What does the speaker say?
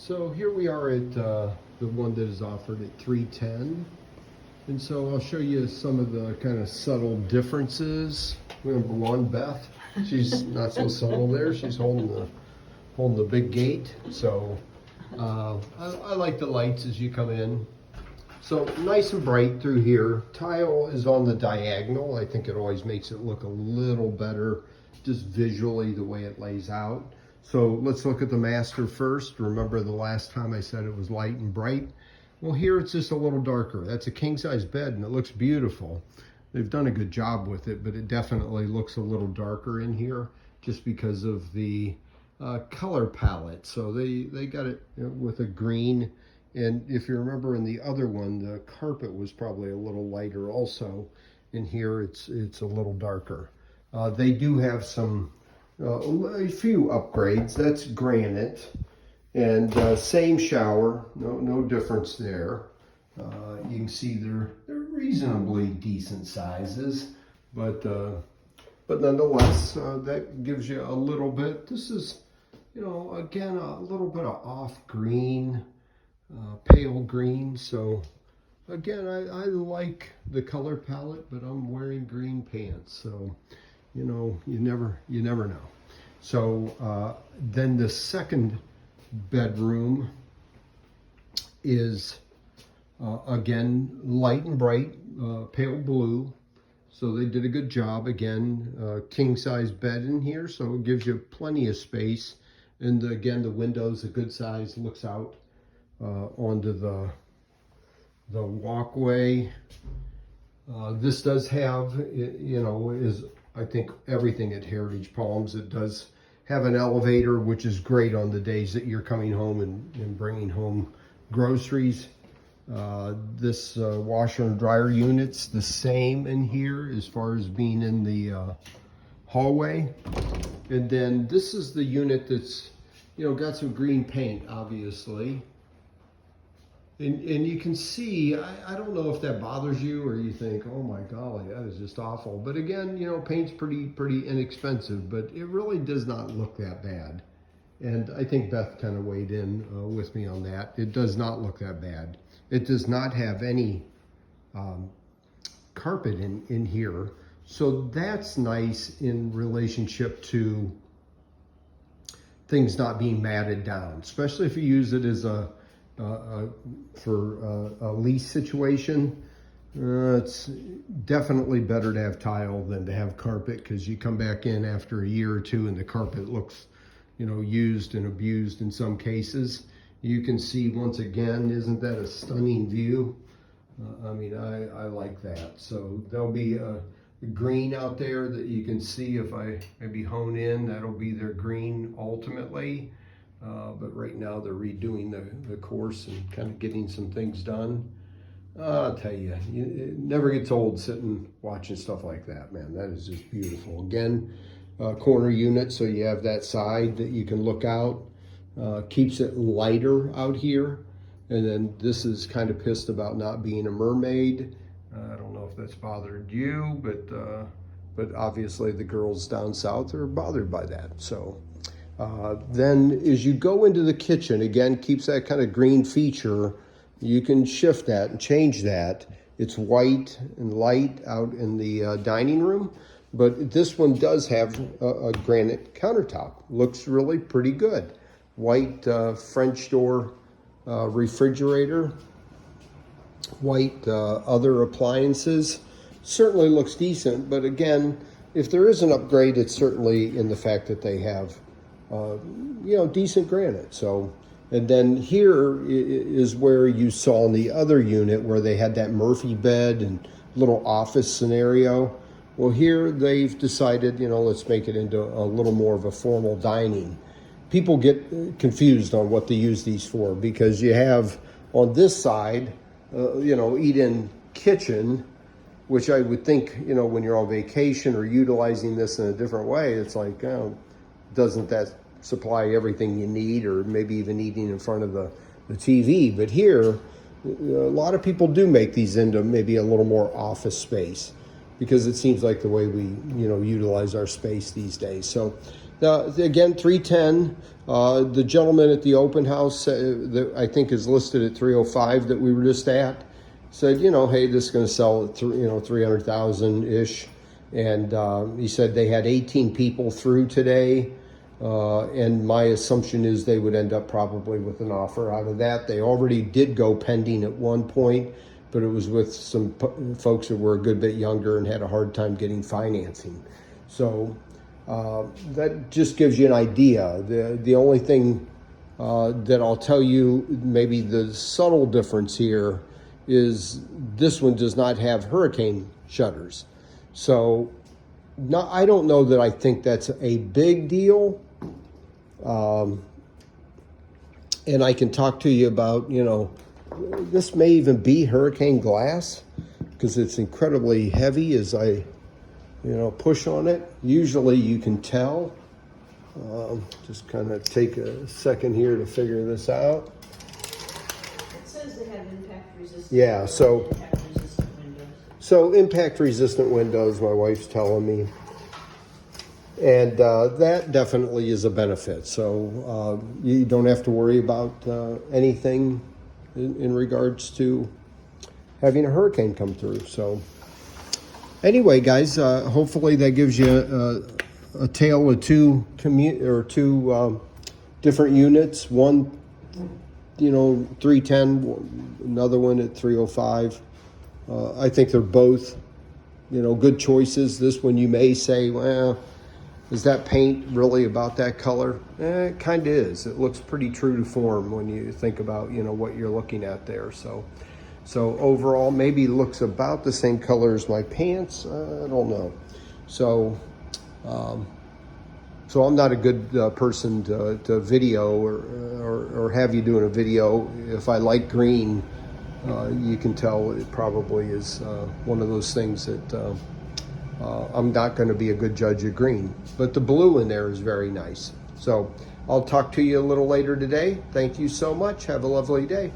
So here we are at the one that is offered at 310. And so I'll show you some of the kind of subtle differences. Number one, Beth, she's not so subtle there. She's holding the big gate. So I like the lights as you come in. So nice and bright through here. Tile is on the diagonal. I think it always makes it look a little better just visually the way it lays out. So let's look at the master first. Remember the last time I said it was light and bright? Well, here it's just a little darker. That's a king size bed and it looks beautiful. They've done a good job with it, but it definitely looks a little darker in here just because of the color palette. So they got it with a green. And if you remember in the other one, the carpet was probably a little lighter also. In here, it's a little darker. They do have some, a few upgrades. That's granite. And same shower, no difference there. You can see they're reasonably decent sizes, but nonetheless, that gives you a little bit. This is, again, a little bit of off green, pale green. So again, I like the color palette, but I'm wearing green pants, so you never know. So then the second bedroom is again light and bright, pale blue. So they did a good job. Again, king size bed in here, so it gives you plenty of space. And again, the window's a good size, looks out onto the walkway. This does have, is I think everything at Heritage Palms. It does have an elevator, which is great on the days that you're coming home and bringing home groceries. This washer and dryer unit's the same in here as far as being in the hallway. And then this is the unit that's, got some green paint, obviously. And you can see, I don't know if that bothers you or you think, oh my golly, that is just awful. But again, paint's pretty inexpensive, but it really does not look that bad. And I think Beth kind of weighed in with me on that. It does not look that bad. It does not have any carpet in here. So that's nice in relationship to things not being matted down, especially if you use it as for a lease situation. It's definitely better to have tile than to have carpet, because you come back in after a year or two and the carpet looks, used and abused in some cases. You can see once again, isn't that a stunning view? I like that. So there'll be a green out there that you can see if I maybe hone in. That'll be their green ultimately. But right now they're redoing the course and kind of getting some things done. I'll tell you, it never gets old sitting watching stuff like that, man. That is just beautiful. Again, corner unit, so you have that side that you can look out. Keeps it lighter out here. And then this is kind of pissed about not being a mermaid. I don't know if that's bothered you, but obviously the girls down south are bothered by that. So then as you go into the kitchen, again, keeps that kind of green feature. You can shift that and change that. It's white and light out in the dining room, but this one does have a granite countertop. Looks really pretty good. White French door refrigerator, white other appliances. Certainly looks decent, but again, if there is an upgrade, it's certainly in the fact that they have decent granite. So, and then here is where you saw in the other unit where they had that Murphy bed and little office scenario. Well, here they've decided, let's make it into a little more of a formal dining. People get confused on what to use these for, because you have on this side, eat-in kitchen, which I would think, when you're on vacation or utilizing this in a different way, it's like, doesn't that supply everything you need, or maybe even eating in front of the TV? But here, a lot of people do make these into maybe a little more office space, because it seems like the way we, utilize our space these days. So Again, 310. The gentleman at the open house, that I think is listed at 305 that we were just at, said, hey, this is going to sell at 300,000 ish, and he said they had 18 people through today, and my assumption is they would end up probably with an offer out of that. They already did go pending at one point, but it was with some folks that were a good bit younger and had a hard time getting financing. So that just gives you an idea. The only thing that I'll tell you, maybe the subtle difference here, is this one does not have hurricane shutters. So I don't know that I think that's a big deal. And I can talk to you about, this may even be hurricane glass because it's incredibly heavy as I, push on it. Usually you can tell. Just kind of take a second here to figure this out. It says they have impact resistant. Yeah, so impact resistant windows. So impact resistant windows, my wife's telling me. And that definitely is a benefit. So you don't have to worry about anything in regards to having a hurricane come through. So anyway, guys, hopefully that gives you a tale of two different units. One, 310, another one at 305. I think they're both, good choices. This one you may say, well, is that paint really about that color? It kind of is. It looks pretty true to form when you think about, what you're looking at there. So overall, maybe it looks about the same color as my pants. I don't know. So I'm not a good person to video or have you doing a video. If I like green, you can tell it probably is one of those things that I'm not going to be a good judge of green. But the blue in there is very nice. So I'll talk to you a little later today. Thank you so much. Have a lovely day.